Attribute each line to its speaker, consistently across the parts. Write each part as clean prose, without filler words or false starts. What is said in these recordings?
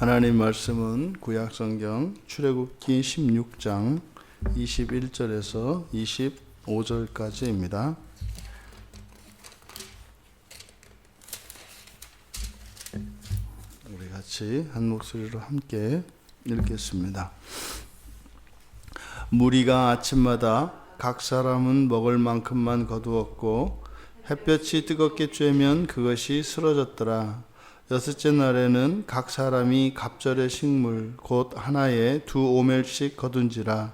Speaker 1: 하나님 말씀은 구약성경 출애굽기 16장 21절에서 25절까지입니다. 우리 같이 한 목소리로 함께 읽겠습니다. 무리가 아침마다 각 사람은 먹을 만큼만 거두었고 햇볕이 뜨겁게 쬐면 그것이 쓰러졌더라. 여섯째 날에는 각 사람이 갑절의 식물 곧 하나에 2오멜씩 거둔지라.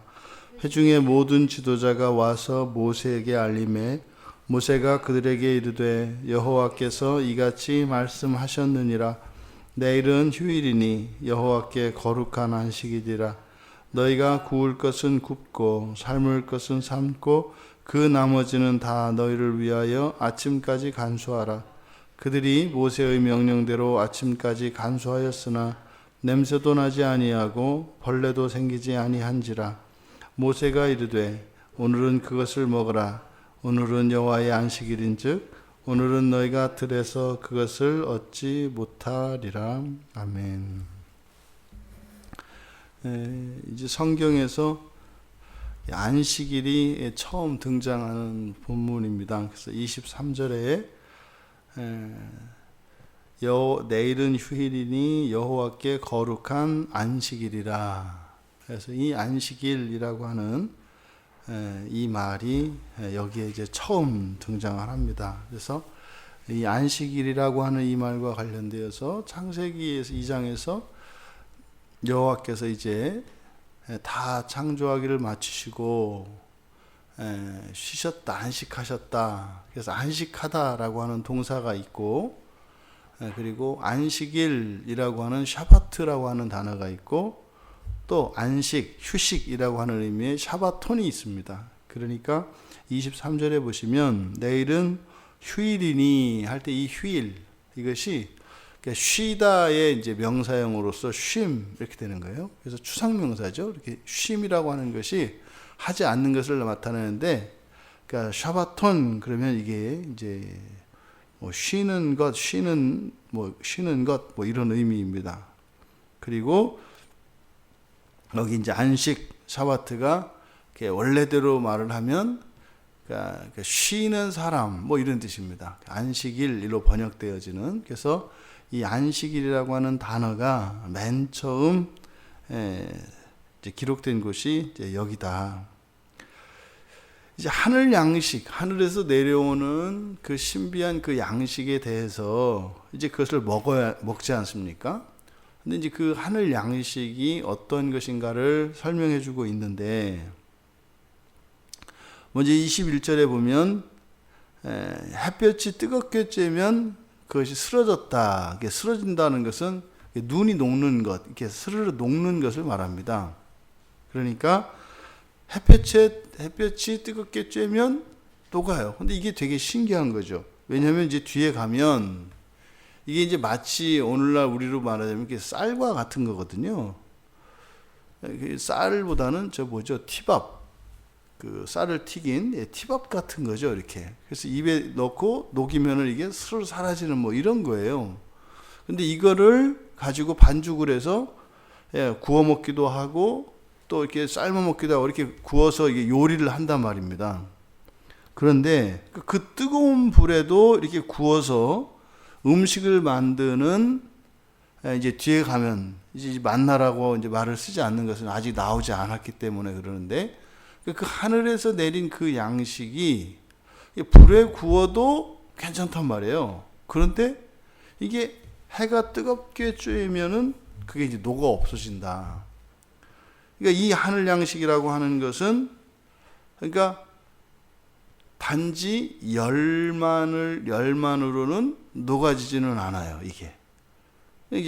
Speaker 1: 회중의 모든 지도자가 와서 모세에게 알림해 모세가 그들에게 이르되 여호와께서 이같이 말씀하셨느니라. 내일은 휴일이니 여호와께 거룩한 안식이니라. 너희가 구울 것은 굽고 삶을 것은 삶고 그 나머지는 다 너희를 위하여 아침까지 간수하라. 그들이 모세의 명령대로 아침까지 간수하였으나 냄새도 나지 아니하고 벌레도 생기지 아니한지라. 모세가 이르되 오늘은 그것을 먹으라. 오늘은 여호와의 안식일인즉 오늘은 너희가 들에서 그것을 얻지 못하리라. 아멘. 이제 성경에서 안식일이 처음 등장하는 본문입니다. 그래서 23절에 내일은 휴일이니 여호와께 거룩한 안식일이라. 그래서 이 안식일이라고 하는 이 말이 여기에 이제 처음 등장을 합니다. 그래서 이 안식일이라고 하는 이 말과 관련되어서 창세기 2장에서 여호와께서 이제 다 창조하기를 마치시고 쉬셨다, 안식하셨다. 그래서 안식하다라고 하는 동사가 있고, 그리고 안식일이라고 하는 샤바트라고 하는 단어가 있고, 또 안식, 휴식이라고 하는 의미의 샤바톤이 있습니다. 그러니까 23절에 보시면 내일은 휴일이니 할 때 이 휴일, 이것이 쉬다의 이제 명사형으로서 쉼 이렇게 되는 거예요. 그래서 추상명사죠. 이렇게 쉼이라고 하는 것이 하지 않는 것을 나타내는데, 그러니까 샤바톤 그러면 이게 이제 뭐 쉬는 것, 쉬는 것 이런 의미입니다. 그리고 여기 이제 안식 샤바트가 원래대로 말을 하면 그러니까 쉬는 사람 뭐 이런 뜻입니다. 안식일로 번역되어지는. 그래서 이 안식일이라고 하는 단어가 맨 처음 이제 기록된 곳이 이제 여기다. 이제 하늘 양식, 하늘에서 내려오는 그 신비한 그 양식에 대해서 이제 그것을 먹지 않습니까? 근데 이제 그 하늘 양식이 어떤 것인가를 설명해 주고 있는데, 먼저 21절에 보면 햇볕이 뜨겁게 쬐면 그것이 쓰러졌다. 이게 쓰러진다는 것은 눈이 녹는 것, 이렇게 스르르 녹는 것을 말합니다. 그러니까 햇볕이 뜨겁게 쬐면 녹아요. 근데 이게 되게 신기한 거죠. 왜냐하면 이제 뒤에 가면 이게 이제 마치 오늘날 우리로 말하자면 이게 쌀과 같은 거거든요. 쌀보다는 티밥, 그 쌀을 튀긴 티밥 같은 거죠. 이렇게. 그래서 입에 넣고 녹이면은 이게 스르르 사라지는 뭐 이런 거예요. 근데 이거를 가지고 반죽을 해서 구워 먹기도 하고 또 이렇게 삶아 먹기도 하고 이렇게 구워서 이게 요리를 한단 말입니다. 그런데 그 뜨거운 불에도 이렇게 구워서 음식을 만드는, 이제 뒤에 가면 이제 만나라고 이제 말을 쓰지 않는 것은 아직 나오지 않았기 때문에 그러는데, 그 하늘에서 내린 그 양식이 불에 구워도 괜찮단 말이에요. 그런데 이게 해가 뜨겁게 쬐면은 그게 이제 녹아 없어진다. 그러니까 이 하늘 양식이라고 하는 것은, 그러니까 단지 열만으로는 녹아지지는 않아요. 이게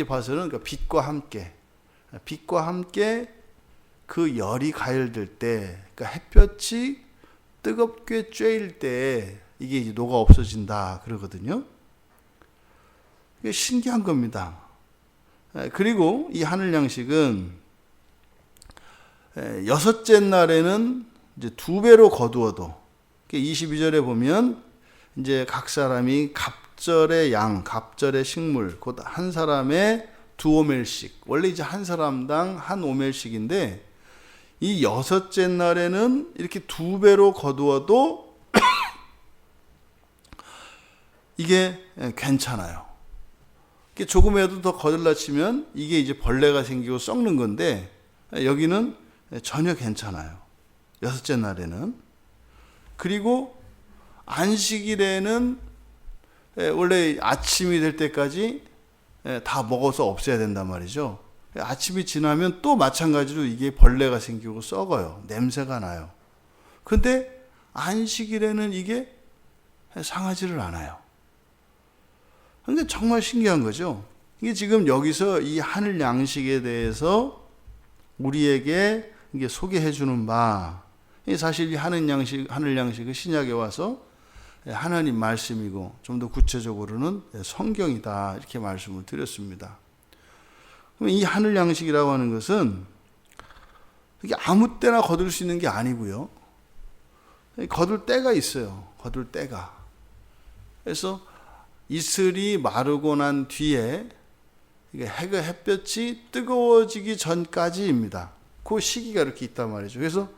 Speaker 1: 봐서는 그러니까 빛과 함께 그 열이 가열될 때, 그러니까 햇볕이 뜨겁게 쬐일 때 이게 이제 녹아 없어진다 그러거든요. 이게 신기한 겁니다. 그리고 이 하늘 양식은 여섯째 날에는 이제 2배로 거두어도, 22절에 보면 이제 각 사람이 갑절의 양, 갑절의 식물, 곧 한 사람의 두 오멜씩. 원래 이제 한 사람당 한 오멜씩인데 이 여섯째 날에는 이렇게 2배로 거두어도 이게 괜찮아요. 조금이라도 더 거들라 치면 이게 이제 벌레가 생기고 썩는 건데 여기는 전혀 괜찮아요. 여섯째 날에는. 그리고 안식일에는 원래 아침이 될 때까지 다 먹어서 없애야 된단 말이죠. 아침이 지나면 또 마찬가지로 이게 벌레가 생기고 썩어요. 냄새가 나요. 근데 안식일에는 이게 상하지를 않아요. 근데 정말 신기한 거죠. 이게 지금 여기서 이 하늘 양식에 대해서 우리에게 이게 소개해 주는 바, 사실 이 하늘 양식은 신약에 와서 하나님 말씀이고 좀 더 구체적으로는 성경이다 이렇게 말씀을 드렸습니다. 그럼 이 하늘 양식이라고 하는 것은 이게 아무 때나 거둘 수 있는 게 아니고요. 거둘 때가 있어요. 거둘 때가. 그래서 이슬이 마르고 난 뒤에 햇볕이 뜨거워지기 전까지입니다. 그 시기가 이렇게 있단 말이죠. 그래서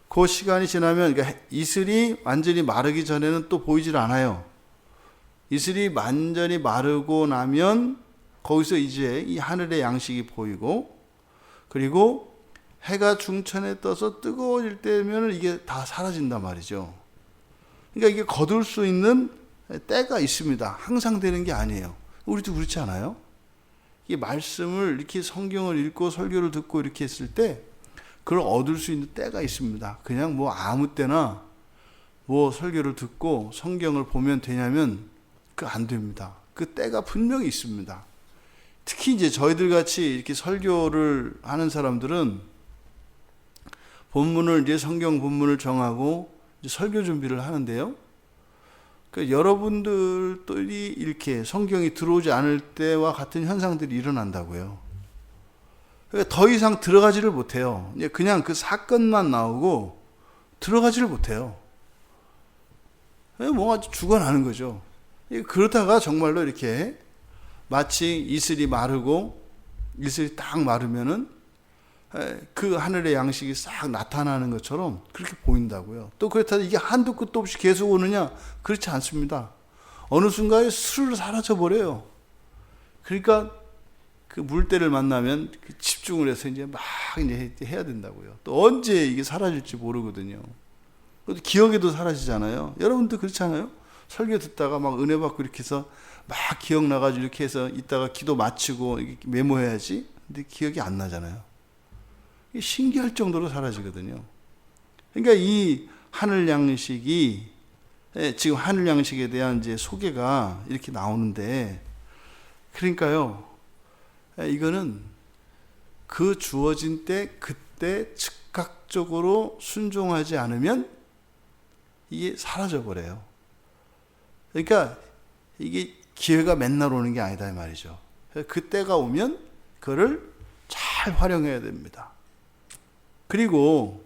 Speaker 1: 그 시간이 지나면 이슬이 완전히 마르기 전에는 또 보이질 않아요. 이슬이 완전히 마르고 나면 거기서 이제 이 하늘의 양식이 보이고, 그리고 해가 중천에 떠서 뜨거워질 때면 이게 다 사라진단 말이죠. 그러니까 이게 거둘 수 있는 때가 있습니다. 항상 되는 게 아니에요. 우리도 그렇지 않아요? 이 말씀을 이렇게 성경을 읽고 설교를 듣고 이렇게 했을 때 그걸 얻을 수 있는 때가 있습니다. 그냥 뭐 아무 때나 뭐 설교를 듣고 성경을 보면 되냐면 그 안 됩니다. 그 때가 분명히 있습니다. 특히 이제 저희들 같이 이렇게 설교를 하는 사람들은 본문을 이제 성경 본문을 정하고 이제 설교 준비를 하는데요. 그러니까 여러분들이 이렇게 성경이 들어오지 않을 때와 같은 현상들이 일어난다고요. 그러니까 더 이상 들어가지를 못해요. 그냥 그 사건만 나오고 들어가지를 못해요. 뭔가 죽어나는 거죠. 그러다가 정말로 이렇게 마치 이슬이 마르고 이슬이 딱 마르면은 그 하늘의 양식이 싹 나타나는 것처럼 그렇게 보인다고요. 또 그렇다고 이게 한도 끝도 없이 계속 오느냐? 그렇지 않습니다. 어느 순간에 스르르 사라져 버려요. 그러니까 그 물때를 만나면 집중을 해서 이제 막 이제 해야 된다고요. 또 언제 이게 사라질지 모르거든요. 또 기억에도 사라지잖아요. 여러분도 그렇잖아요. 설교 듣다가 막 은혜 받고 이렇게 해서 막 기억나가지고 이렇게 해서 이따가 기도 마치고 메모해야지. 근데 기억이 안 나잖아요. 신기할 정도로 사라지거든요. 그러니까 이 하늘 양식이 지금 하늘 양식에 대한 이제 소개가 이렇게 나오는데, 그러니까요, 이거는 그 주어진 때 그때 즉각적으로 순종하지 않으면 이게 사라져 버려요. 그러니까 이게 기회가 맨날 오는 게 아니다 이 말이죠. 그 때가 오면 그거를 잘 활용해야 됩니다. 그리고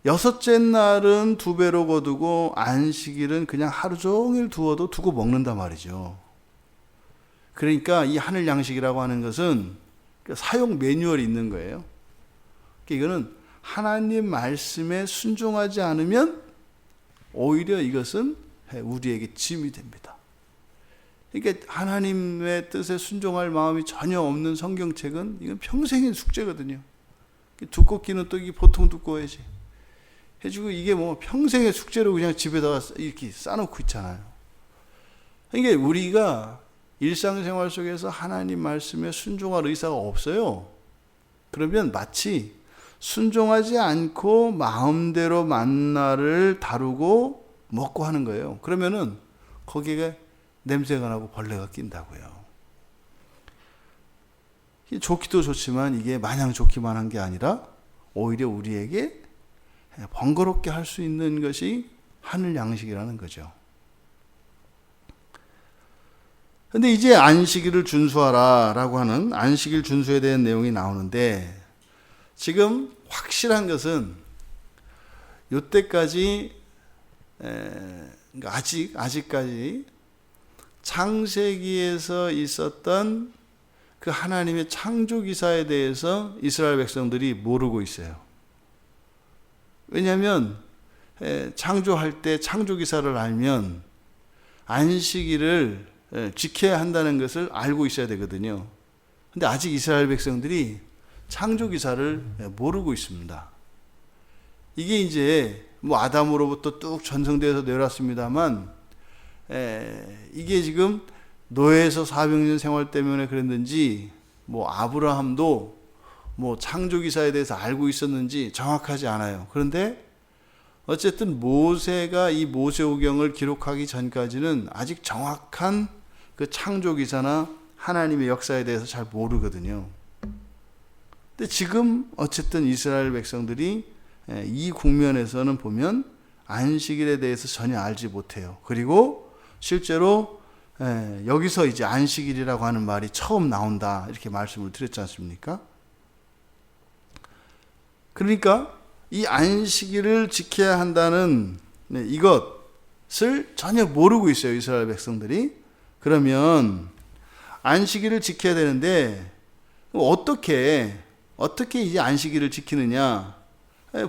Speaker 1: 여섯째 날은 2배로 거두고 안식일은 그냥 하루 종일 두고 먹는단 말이죠. 그러니까 이 하늘 양식이라고 하는 것은 사용 매뉴얼이 있는 거예요. 이거는 하나님 말씀에 순종하지 않으면 오히려 이것은 우리에게 짐이 됩니다. 그러니까 하나님의 뜻에 순종할 마음이 전혀 없는 성경책은 이건 평생의 숙제거든요. 두껍기는 또 이게 보통 두꺼워야지 해주고 이게 뭐 평생의 숙제로 그냥 집에다가 이렇게 싸놓고 있잖아요. 그러니까 우리가 일상생활 속에서 하나님 말씀에 순종할 의사가 없어요. 그러면 마치 순종하지 않고 마음대로 만나를 다루고 먹고 하는 거예요. 그러면은 거기에 냄새가 나고 벌레가 낀다고요. 좋기도 좋지만 이게 마냥 좋기만 한 게 아니라 오히려 우리에게 번거롭게 할 수 있는 것이 하늘 양식이라는 거죠. 근데 이제 안식일을 준수하라 라고 하는 안식일 준수에 대한 내용이 나오는데, 지금 확실한 것은 이때까지 아직까지 창세기에서 있었던 그 하나님의 창조 기사에 대해서 이스라엘 백성들이 모르고 있어요. 왜냐하면 창조할 때 창조 기사를 알면 안식일을 지켜야 한다는 것을 알고 있어야 되거든요. 근데 아직 이스라엘 백성들이 창조 기사를 모르고 있습니다. 이게 이제 뭐 아담으로부터 뚝 전성되어서 내려왔습니다만 이게 지금 노예에서 400년 생활 때문에 그랬는지 뭐 아브라함도 뭐 창조 기사에 대해서 알고 있었는지 정확하지 않아요. 그런데 어쨌든 모세가 이 모세오경을 기록하기 전까지는 아직 정확한 그 창조 기사나 하나님의 역사에 대해서 잘 모르거든요. 근데 지금 어쨌든 이스라엘 백성들이 이 국면에서는 보면 안식일에 대해서 전혀 알지 못해요. 그리고 실제로 여기서 이제 안식일이라고 하는 말이 처음 나온다 이렇게 말씀을 드렸지 않습니까? 그러니까 이 안식일을 지켜야 한다는 이것을 전혀 모르고 있어요, 이스라엘 백성들이. 그러면 안식일을 지켜야 되는데 어떻게 이제 안식일을 지키느냐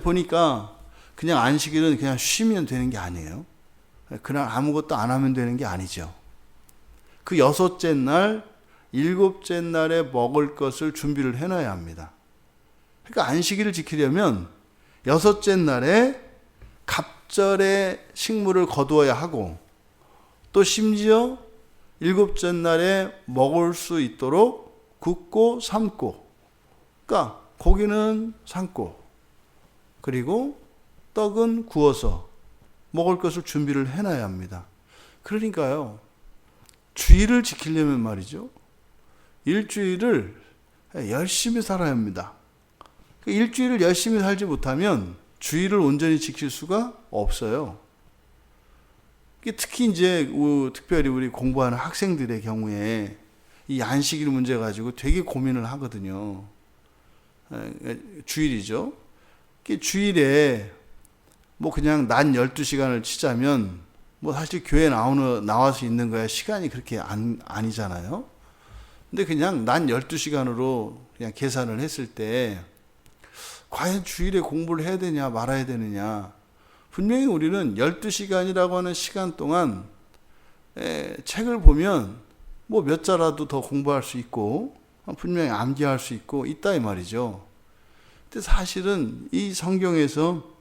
Speaker 1: 보니까 그냥 안식일은 그냥 쉬면 되는 게 아니에요. 그냥 아무것도 안 하면 되는 게 아니죠. 그 6째 날, 7째 날에 먹을 것을 준비를 해놔야 합니다. 그러니까 안식일을 지키려면 6째 날에 갑절의 식물을 거두어야 하고 또 심지어 7째 날에 먹을 수 있도록 굽고 삶고, 그러니까 고기는 삶고 그리고 떡은 구워서 먹을 것을 준비를 해놔야 합니다. 그러니까요, 주일을 지키려면 말이죠, 일주일을 열심히 살아야 합니다. 일주일을 열심히 살지 못하면 주일을 온전히 지킬 수가 없어요. 특히 이제 특별히 우리 공부하는 학생들의 경우에 이 안식일 문제 가지고 되게 고민을 하거든요. 주일이죠. 주일에 뭐 그냥 낮 12시간을 치자면 뭐 사실 교회 나와서 있는 거야 시간이 그렇게 아니잖아요. 근데 그냥 낮 12시간으로 그냥 계산을 했을 때 과연 주일에 공부를 해야 되냐 말아야 되느냐. 분명히 우리는 12시간이라고 하는 시간 동안 책을 보면 뭐 몇 자라도 더 공부할 수 있고 분명히 암기할 수 있고 있다 이 말이죠. 근데 사실은 이 성경에서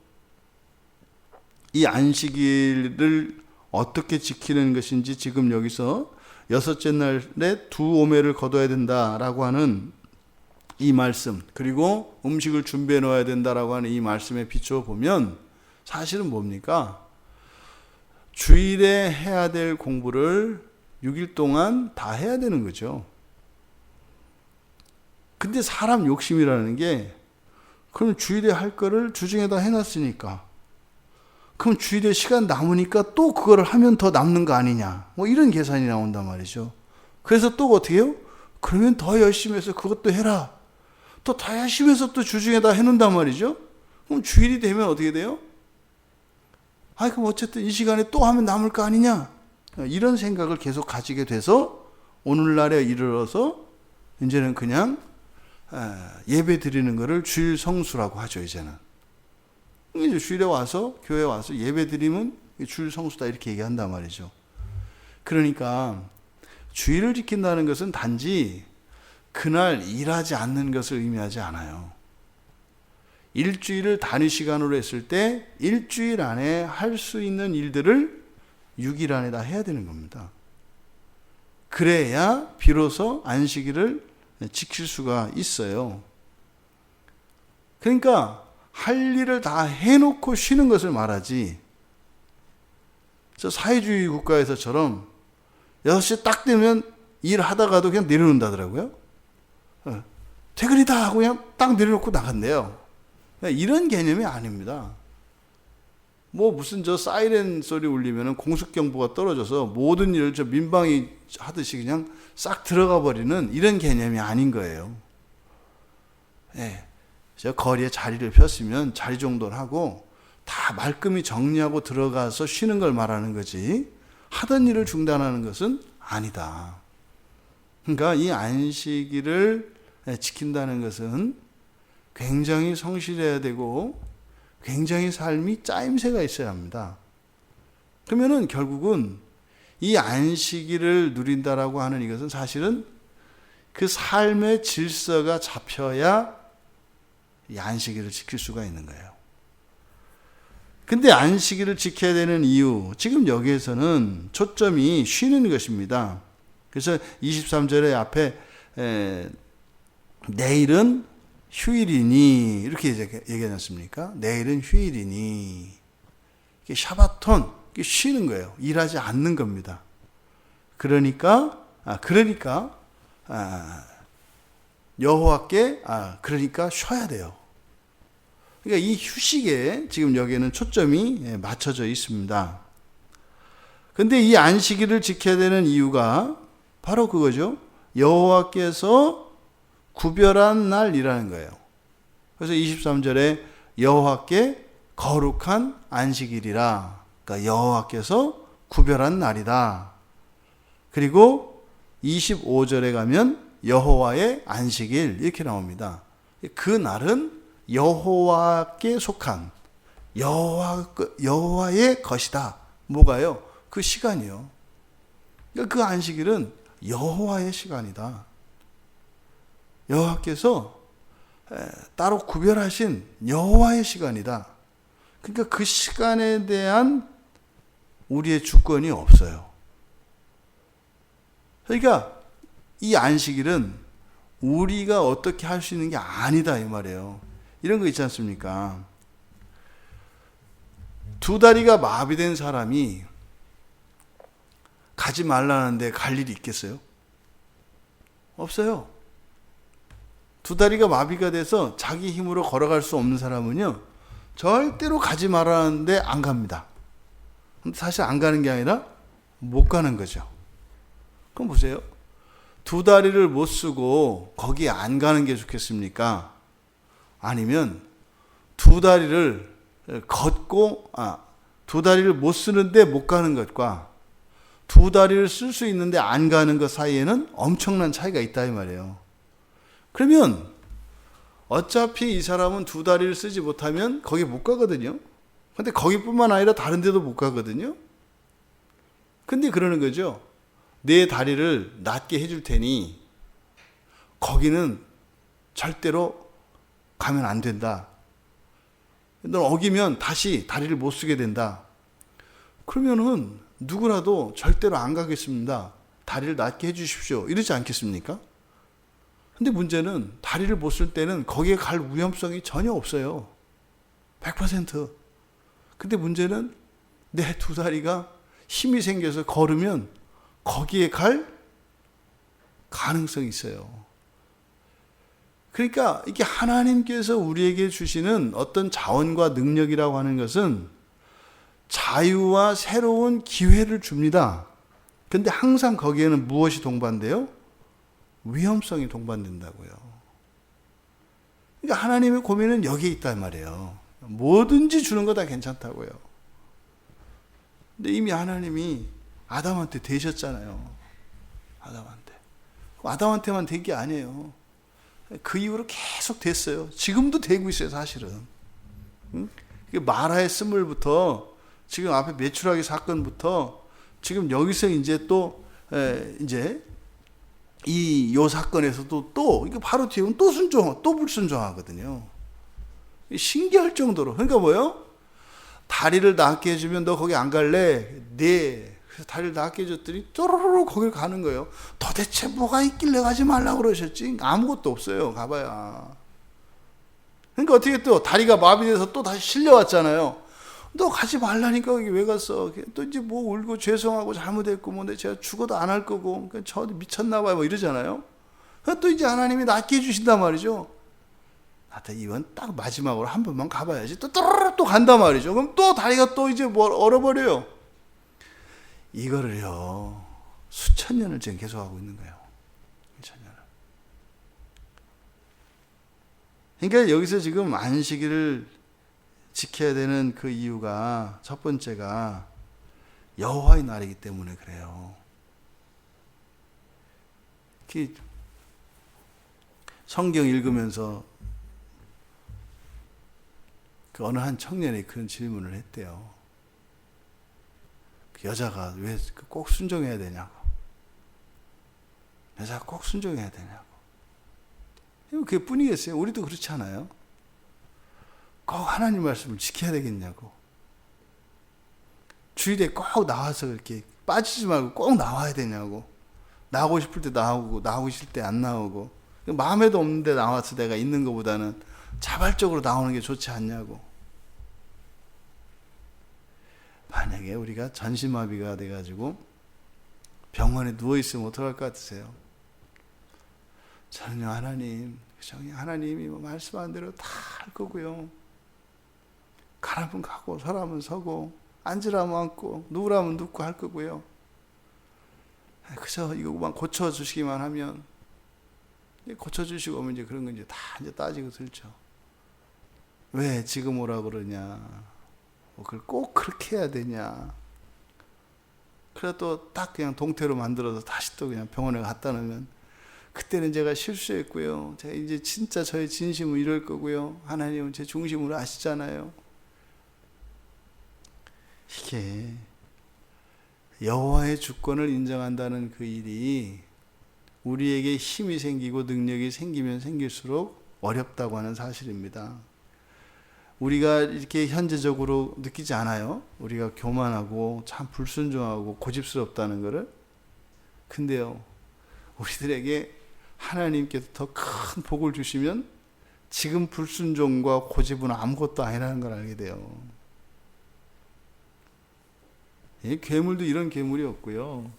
Speaker 1: 이 안식일을 어떻게 지키는 것인지 지금 여기서 6째 날에 2오매를 거둬야 된다라고 하는 이 말씀, 그리고 음식을 준비해 놓아야 된다라고 하는 이 말씀에 비추어 보면 사실은 뭡니까? 주일에 해야 될 공부를 6일 동안 다 해야 되는 거죠. 근데 사람 욕심이라는 게, 그럼 주일에 할 거를 주중에다 해놨으니까 그럼 주일에 시간 남으니까 또 그거를 하면 더 남는 거 아니냐, 뭐 이런 계산이 나온단 말이죠. 그래서 또 어떻게 해요? 그러면 더 열심히 해서 그것도 해라, 또 더 열심히 해서 또 주중에다 해놓는단 말이죠. 그럼 주일이 되면 어떻게 돼요? 그럼 어쨌든 이 시간에 또 하면 남을 거 아니냐, 이런 생각을 계속 가지게 돼서 오늘날에 이르러서 이제는 그냥 예배 드리는 거를 주일 성수라고 하죠. 이제는 이제 주일에 와서 교회 와서 예배 드리면 주일 성수다 이렇게 얘기한단 말이죠. 그러니까 주일을 지킨다는 것은 단지 그날 일하지 않는 것을 의미하지 않아요. 일주일을 단위 시간으로 했을 때 일주일 안에 할 수 있는 일들을 6일 안에 다 해야 되는 겁니다. 그래야 비로소 안식일을 지킬 수가 있어요. 그러니까 할 일을 다 해놓고 쉬는 것을 말하지, 저 사회주의 국가에서처럼 6시 딱 되면 일하다가도 그냥 내려놓는다더라고요. 퇴근이다 하고 그냥 딱 내려놓고 나간대요. 이런 개념이 아닙니다. 뭐 무슨 저 사이렌 소리 울리면 공습경보가 떨어져서 모든 일을 저 민방위 하듯이 그냥 싹 들어가 버리는 이런 개념이 아닌 거예요. 저 거리에 자리를 폈으면 자리 정돈을 하고 다 말끔히 정리하고 들어가서 쉬는 걸 말하는 거지, 하던 일을 중단하는 것은 아니다. 그러니까 이 안식일을 지킨다는 것은 굉장히 성실해야 되고 굉장히 삶이 짜임새가 있어야 합니다. 그러면은 결국은 이 안식일을 누린다라고 하는 이것은 사실은 그 삶의 질서가 잡혀야 이 안식일을 지킬 수가 있는 거예요. 근데 안식일을 지켜야 되는 이유, 지금 여기에서는 초점이 쉬는 것입니다. 그래서 23절에 앞에 내일은 휴일이니 이렇게 얘기하지 않습니까? 내일은 휴일이니. 이게 샤바톤, 이게 쉬는 거예요. 일하지 않는 겁니다. 그러니까 여호와께 그러니까 쉬어야 돼요. 그러니까 이 휴식에 지금 여기에는 초점이 맞춰져 있습니다. 근데 이 안식일을 지켜야 되는 이유가 바로 그거죠. 여호와께서 구별한 날이라는 거예요. 그래서 23절에 여호와께 거룩한 안식일이라. 그러니까 여호와께서 구별한 날이다. 그리고 25절에 가면 여호와의 안식일 이렇게 나옵니다. 그 날은 여호와께 속한 여호와의 것이다. 뭐가요? 그 시간이요. 그러니까 그 안식일은 여호와의 시간이다. 여호와께서 따로 구별하신 여호와의 시간이다. 그러니까 그 시간에 대한 우리의 주권이 없어요. 그러니까 이 안식일은 우리가 어떻게 할 수 있는 게 아니다 이 말이에요. 이런 거 있지 않습니까? 두 다리가 마비된 사람이 가지 말라는데 갈 일이 있겠어요? 없어요. 두 다리가 마비가 돼서 자기 힘으로 걸어갈 수 없는 사람은요, 절대로 가지 말라는데 안 갑니다. 근데 사실 안 가는 게 아니라 못 가는 거죠. 그럼 보세요. 두 다리를 못 쓰고 거기에 안 가는 게 좋겠습니까? 아니면 두 다리를 걷고, 두 다리를 못 쓰는데 못 가는 것과 두 다리를 쓸 수 있는데 안 가는 것 사이에는 엄청난 차이가 있다 이 말이에요. 그러면 어차피 이 사람은 두 다리를 쓰지 못하면 거기 못 가거든요. 근데 거기뿐만 아니라 다른 데도 못 가거든요. 근데 그러는 거죠. 내 다리를 낫게 해줄 테니 거기는 절대로 가면 안 된다. 넌 어기면 다시 다리를 못 쓰게 된다. 그러면은 누구라도 절대로 안 가겠습니다. 다리를 낫게 해주십시오. 이러지 않겠습니까? 근데 문제는 다리를 못 쓸 때는 거기에 갈 위험성이 전혀 없어요. 100%. 근데 문제는 내 두 다리가 힘이 생겨서 걸으면 거기에 갈 가능성이 있어요. 그러니까 이게 하나님께서 우리에게 주시는 어떤 자원과 능력이라고 하는 것은 자유와 새로운 기회를 줍니다. 근데 항상 거기에는 무엇이 동반돼요? 위험성이 동반된다고요. 그러니까 하나님의 고민은 여기에 있단 말이에요. 뭐든지 주는 거 다 괜찮다고요. 근데 이미 하나님이 아담한테 되셨잖아요. 아담한테만 된 게 아니에요. 그 이후로 계속 됐어요. 지금도 되고 있어요, 사실은. 마라의 스물부터 지금 앞에 메추라기 사건부터 지금 여기서 이제 또 이제 요 사건에서도 또 이게 바로 뒤에는 또 불순종하거든요. 신기할 정도로. 그러니까 뭐요? 다리를 낫게 해주면 너 거기 안 갈래? 네. 그래서 다리를 낫게 해줬더니 쪼로로로 거길 가는 거예요. 도대체 뭐가 있길래 가지 말라고 그러셨지? 아무것도 없어요. 가봐야. 그러니까 어떻게 또 다리가 마비돼서 또 다시 실려왔잖아요. 너 가지 말라니까 여기 왜 갔어? 또 이제 뭐 울고 죄송하고 잘못했고 뭐 제가 죽어도 안 할 거고 그러니까 저 미쳤나 봐요 뭐 이러잖아요. 또 이제 하나님이 낫게 해주신단 말이죠. 하여튼 이건 딱 마지막으로 한 번만 가봐야지. 또 또르르 또 간단 말이죠. 그럼 또 다리가 또 이제 뭐 얼어버려요. 이거를요 수천 년을 지금 계속하고 있는 거예요. 수천 년을. 그러니까 여기서 지금 안식일을 지켜야 되는 그 이유가 첫 번째가 여호와의 날이기 때문에 그래요. 성경 읽으면서 그 어느 한 청년이 그런 질문을 했대요. 그 여자가 왜 꼭 순종해야 되냐고. 여자가 꼭 순종해야 되냐고. 그게 뿐이겠어요. 우리도 그렇지 않아요? 꼭 하나님 말씀을 지켜야 되겠냐고. 주일에 꼭 나와서 이렇게 빠지지 말고 꼭 나와야 되냐고. 나오고 싶을 때 나오고, 나오고 싶을 때 안 나오고. 마음에도 없는데 나와서 내가 있는 것보다는 자발적으로 나오는 게 좋지 않냐고. 만약에 우리가 전신마비가 돼가지고 병원에 누워있으면 어떡할 것 같으세요? 저는요, 하나님이 뭐 말씀한 대로 다 할 거고요. 가라면 가고, 서라면 서고, 앉으라면 앉고, 누우라면 눕고 할 거고요. 그저 이거만 고쳐주시기만 하면, 고쳐주시고 오면 이제 그런 건 이제 다 이제 따지고 들죠. 왜 지금 오라 그러냐? 뭐 그걸 꼭 그렇게 해야 되냐? 그래 또 딱 그냥 동태로 만들어서 다시 또 그냥 병원에 갖다 놓으면, 그때는 제가 실수했고요. 제가 이제 진짜 저의 진심을 이룰 거고요. 하나님은 제 중심으로 아시잖아요. 이게 여호와의 주권을 인정한다는 그 일이 우리에게 힘이 생기고 능력이 생기면 생길수록 어렵다고 하는 사실입니다. 우리가 이렇게 현재적으로 느끼지 않아요? 우리가 교만하고 참 불순종하고 고집스럽다는 것을. 근데요, 우리들에게 하나님께서 더 큰 복을 주시면 지금 불순종과 고집은 아무것도 아니라는 걸 알게 돼요. 이 괴물도 이런 괴물이 없고요.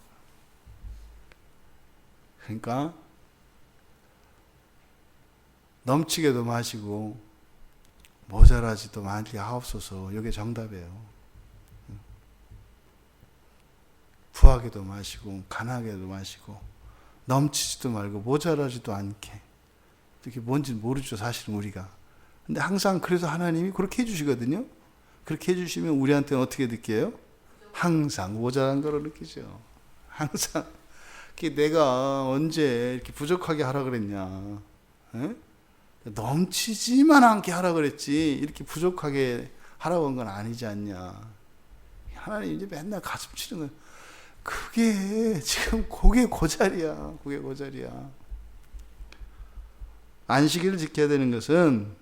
Speaker 1: 그러니까 넘치게도 마시고 모자라지도 말게 하옵소서. 이게 정답이에요. 부하게도 마시고 가난하게도 마시고 넘치지도 말고 모자라지도 않게. 이게 뭔지 모르죠, 사실은 우리가. 근데 항상 그래서 하나님이 그렇게 해주시거든요. 그렇게 해주시면 우리한테는 어떻게 느껴요? 항상 모자란 거로 느끼죠. 항상. 내가 언제 이렇게 부족하게 하라 그랬냐? 에? 넘치지만 않게 하라 그랬지 이렇게 부족하게 하라고 한 건 아니지 않냐. 하나님 이제 맨날 가슴 치는 거. 그게 지금 그게 고자리야. 그게 고자리야. 안식일을 지켜야 되는 것은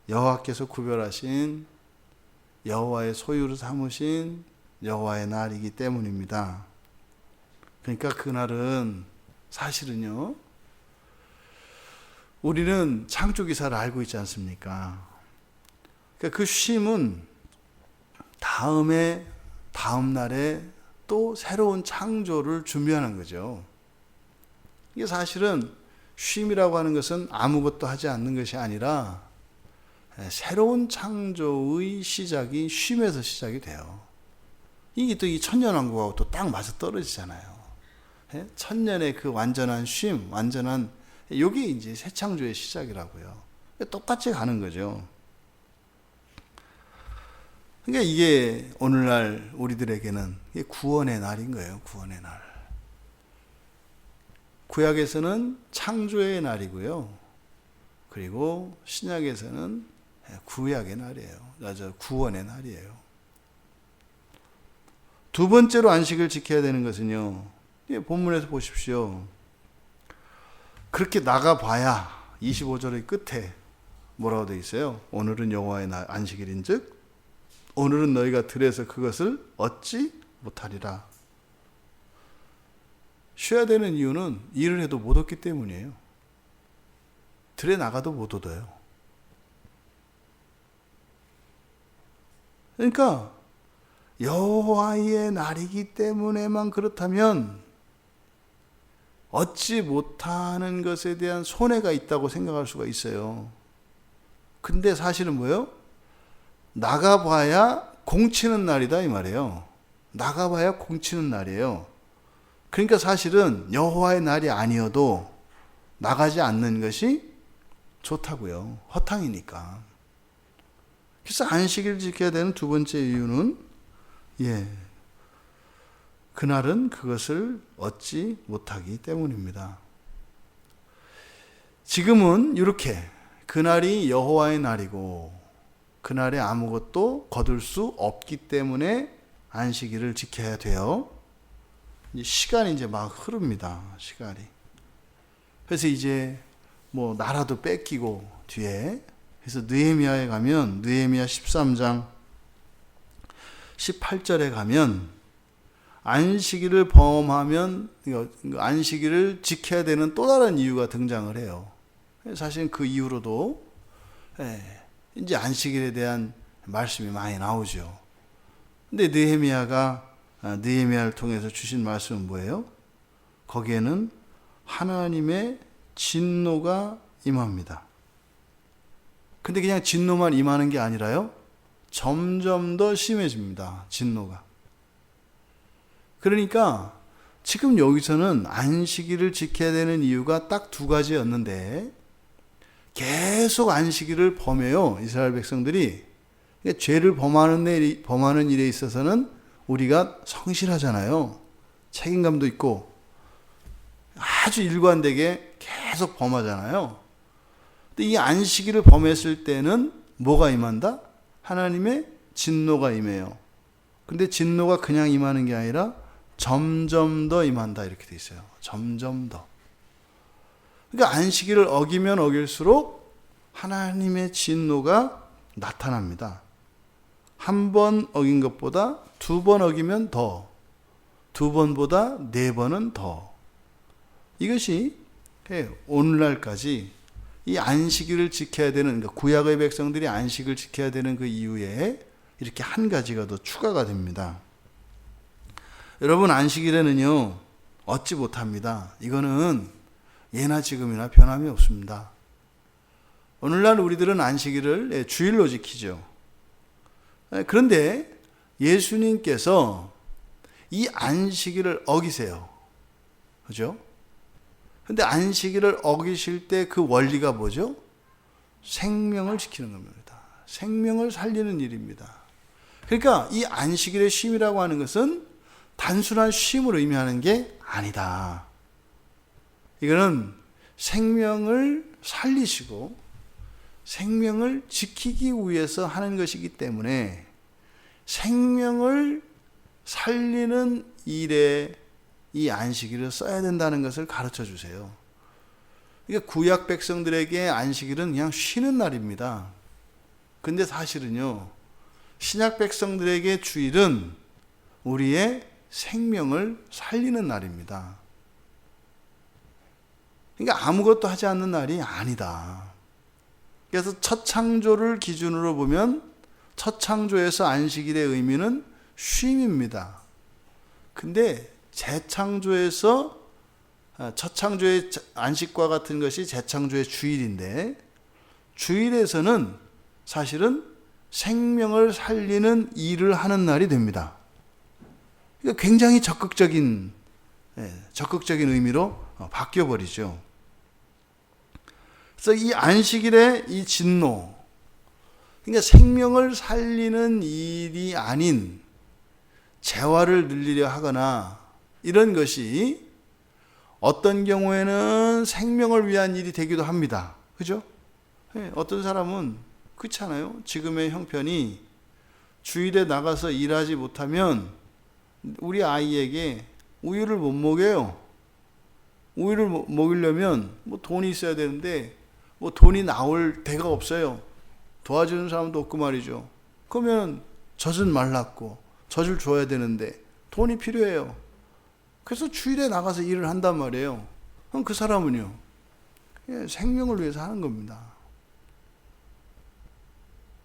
Speaker 1: 여호와께서 구별하신 여호와의 소유로 삼으신 여호와의 날이기 때문입니다. 그러니까 그날은 사실은요, 우리는 창조기사를 알고 있지 않습니까? 그러니까 그 쉼은 다음 날에 또 새로운 창조를 준비하는 거죠. 이게 사실은 쉼이라고 하는 것은 아무것도 하지 않는 것이 아니라 새로운 창조의 시작이 쉼에서 시작이 돼요. 이게 또 이 천년왕국하고 또 딱 맞아 떨어지잖아요. 천년의 그 완전한 쉼, 이게 이제 새 창조의 시작이라고요. 똑같이 가는 거죠. 그러니까 이게 오늘날 우리들에게는 구원의 날인 거예요. 구원의 날. 구약에서는 창조의 날이고요. 그리고 신약에서는 구약의 날이에요. 구원의 날이에요. 두 번째로 안식을 지켜야 되는 것은요, 본문에서 보십시오. 그렇게 나가봐야 25절의 끝에 뭐라고 되어 있어요? 오늘은 여호와의 날 안식일인즉 오늘은 너희가 들에서 그것을 얻지 못하리라. 쉬어야 되는 이유는 일을 해도 못 얻기 때문이에요. 들에 나가도 못 얻어요. 그러니까 여호와의 날이기 때문에만 그렇다면 얻지 못하는 것에 대한 손해가 있다고 생각할 수가 있어요. 근데 사실은 뭐예요? 나가봐야 공치는 날이다 이 말이에요. 나가봐야 공치는 날이에요. 그러니까 사실은 여호와의 날이 아니어도 나가지 않는 것이 좋다고요. 허탕이니까. 그래서 안식일을 지켜야 되는 두 번째 이유는 그날은 그것을 얻지 못하기 때문입니다. 지금은 이렇게 그날이 여호와의 날이고 그날에 아무것도 거둘 수 없기 때문에 안식일을 지켜야 돼요. 시간이 이제 막 흐릅니다. 시간이. 그래서 이제 뭐 나라도 뺏기고 뒤에 그래서 느헤미야에 가면 느헤미야 13장 18절에 가면 안식일을 범하면 안식일을 지켜야 되는 또 다른 이유가 등장을 해요. 사실 그 이후로도 이제 안식일에 대한 말씀이 많이 나오죠. 근데 느헤미야를 통해서 주신 말씀은 뭐예요? 거기에는 하나님의 진노가 임합니다. 근데 그냥 진노만 임하는 게 아니라요, 점점 더 심해집니다. 진노가. 그러니까 지금 여기서는 안식일을 지켜야 되는 이유가 딱 두 가지였는데 계속 안식일을 범해요. 이스라엘 백성들이. 그러니까 죄를 범하는 일에 있어서는 우리가 성실하잖아요. 책임감도 있고 아주 일관되게 계속 범하잖아요. 근데 이 안식일을 범했을 때는 뭐가 임한다? 하나님의 진노가 임해요. 근데 진노가 그냥 임하는 게 아니라 점점 더 임한다 이렇게 돼 있어요. 점점 더. 그러니까 안식일을 어기면 어길수록 하나님의 진노가 나타납니다. 한 번 어긴 것보다 두 번 어기면 더, 두 번보다 네 번은 더. 이것이 오늘날까지 이 안식일을 지켜야 되는, 그러니까 구약의 백성들이 안식을 지켜야 되는 그 이유에 이렇게 한 가지가 더 추가가 됩니다. 여러분, 안식일에는요 얻지 못합니다. 이거는 예나 지금이나 변함이 없습니다. 오늘날 우리들은 안식일을 주일로 지키죠. 그런데 예수님께서 이 안식일을 어기세요. 그죠? 근데 안식일을 어기실 때 그 원리가 뭐죠? 생명을 지키는 겁니다. 생명을 살리는 일입니다. 그러니까 이 안식일의 쉼이라고 하는 것은 단순한 쉼을 의미하는 게 아니다. 이거는 생명을 살리시고 생명을 지키기 위해서 하는 것이기 때문에 생명을 살리는 일에 이 안식일을 써야 된다는 것을 가르쳐 주세요. 그러니까 구약 백성들에게 안식일은 그냥 쉬는 날입니다. 근데 사실은요, 신약 백성들에게 주일은 우리의 생명을 살리는 날입니다. 그러니까 아무것도 하지 않는 날이 아니다. 그래서 첫 창조를 기준으로 보면 첫 창조에서 안식일의 의미는 쉼입니다. 근데 재창조에서 첫 창조의 안식과 같은 것이 재창조의 주일인데, 주일에서는 사실은 생명을 살리는 일을 하는 날이 됩니다. 그러니까 굉장히 적극적인 의미로 바뀌어버리죠. 그래서 이 안식일의 이 진노, 그러니까 생명을 살리는 일이 아닌 재화를 늘리려 하거나 이런 것이 어떤 경우에는 생명을 위한 일이 되기도 합니다. 그죠? 어떤 사람은 그렇잖아요. 지금의 형편이 주일에 나가서 일하지 못하면 우리 아이에게 우유를 못 먹여요. 우유를 먹이려면 뭐 돈이 있어야 되는데 뭐 돈이 나올 데가 없어요. 도와주는 사람도 없고 말이죠. 그러면 젖은 말랐고 젖을 줘야 되는데 돈이 필요해요. 그래서 주일에 나가서 일을 한단 말이에요. 그럼 그 사람은요, 생명을 위해서 하는 겁니다.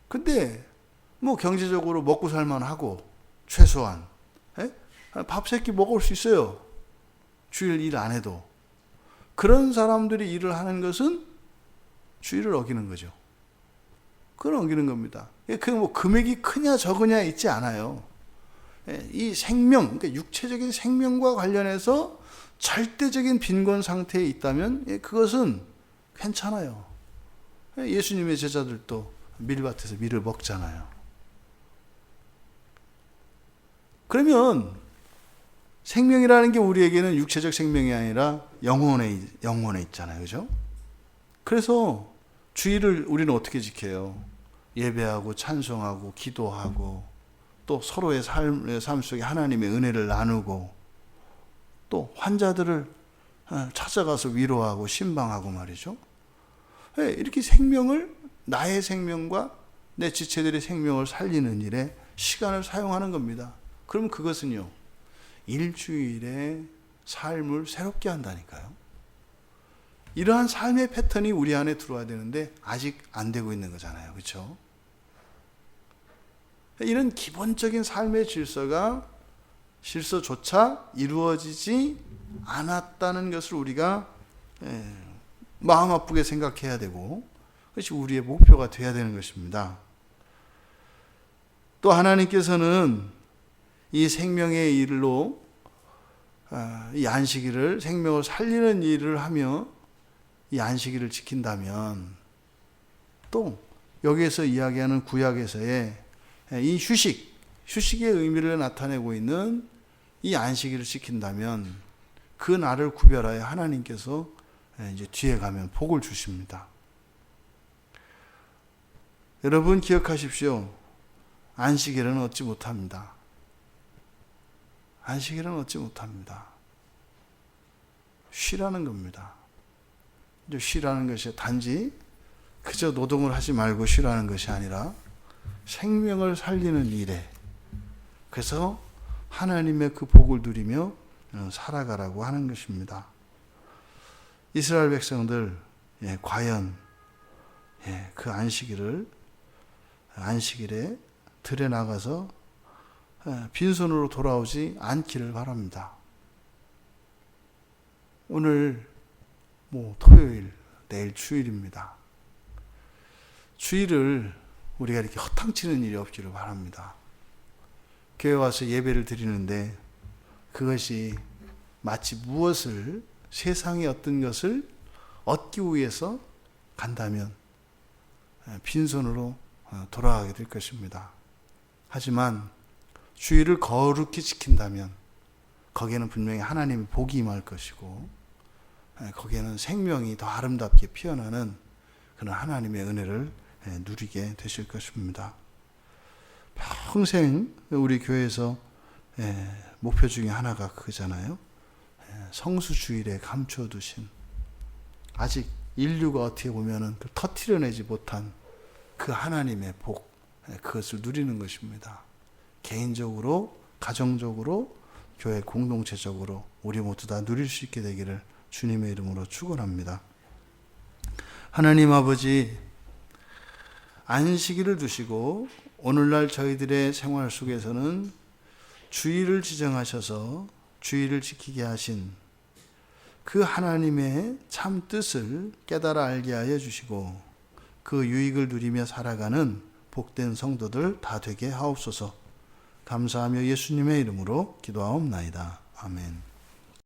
Speaker 1: 근데 뭐 경제적으로 먹고 살만하고 최소한 밥 세 끼 먹을 수 있어요. 주일 일 안 해도. 그런 사람들이 일을 하는 것은 주일을 어기는 거죠. 그걸 어기는 겁니다. 그 뭐 금액이 크냐 적으냐 있지 않아요. 이 생명, 그러니까 육체적인 생명과 관련해서 절대적인 빈곤 상태에 있다면 그것은 괜찮아요. 예수님의 제자들도 밀밭에서 밀을 먹잖아요. 그러면 생명이라는 게 우리에게는 육체적 생명이 아니라 영혼에 있잖아요. 그죠? 그래서 주일을 우리는 어떻게 지켜요? 예배하고 찬송하고 기도하고 또 서로의 삶 속에 하나님의 은혜를 나누고 또 환자들을 찾아가서 위로하고 신방하고 말이죠. 이렇게 생명을, 나의 생명과 내 지체들의 생명을 살리는 일에 시간을 사용하는 겁니다. 그럼 그것은요, 일주일의 삶을 새롭게 한다니까요. 이러한 삶의 패턴이 우리 안에 들어와야 되는데 아직 안 되고 있는 거잖아요. 그렇죠? 이런 기본적인 삶의 질서조차 이루어지지 않았다는 것을 우리가 마음 아프게 생각해야 되고, 그것이 우리의 목표가 되어야 되는 것입니다. 또 하나님께서는 이 생명의 일로 이 안식일을, 생명을 살리는 일을 하며 이 안식일을 지킨다면, 또 여기에서 이야기하는 구약에서의 이 휴식의 의미를 나타내고 있는 이 안식일을 지킨다면 그 날을 구별하여 하나님께서 이제 뒤에 가면 복을 주십니다. 여러분 기억하십시오. 안식일은 얻지 못합니다. 안식일은 얻지 못합니다. 쉬라는 겁니다. 쉬라는 것이 단지 그저 노동을 하지 말고 쉬라는 것이 아니라 생명을 살리는 일에, 그래서 하나님의 그 복을 누리며 살아가라고 하는 것입니다. 이스라엘 백성들 과연 그 안식일에 들에 나가서 빈손으로 돌아오지 않기를 바랍니다. 오늘 토요일, 내일 주일입니다. 주일을 우리가 이렇게 허탕치는 일이 없기를 바랍니다. 교회 와서 예배를 드리는데 그것이 마치 무엇을, 세상의 어떤 것을 얻기 위해서 간다면 빈손으로 돌아가게 될 것입니다. 하지만 주일을 거룩히 지킨다면 거기에는 분명히 하나님의 복이 임할 것이고, 거기에는 생명이 더 아름답게 피어나는 그런 하나님의 은혜를 누리게 되실 것입니다. 평생 우리 교회에서 목표 중에 하나가 그거잖아요. 성수주일에 감춰두신, 아직 인류가 어떻게 보면은 터트려내지 못한 그 하나님의 복, 그것을 누리는 것입니다. 개인적으로, 가정적으로, 교회 공동체적으로 우리 모두 다 누릴 수 있게 되기를 주님의 이름으로 축원합니다. 하나님 아버지, 안식일을 두시고 오늘날 저희들의 생활 속에서는 주일을 지정하셔서 주일을 지키게 하신 그 하나님의 참 뜻을 깨달아 알게 하여 주시고 그 유익을 누리며 살아가는 복된 성도들 다 되게 하옵소서. 감사하며 예수님의 이름으로 기도하옵나이다. 아멘.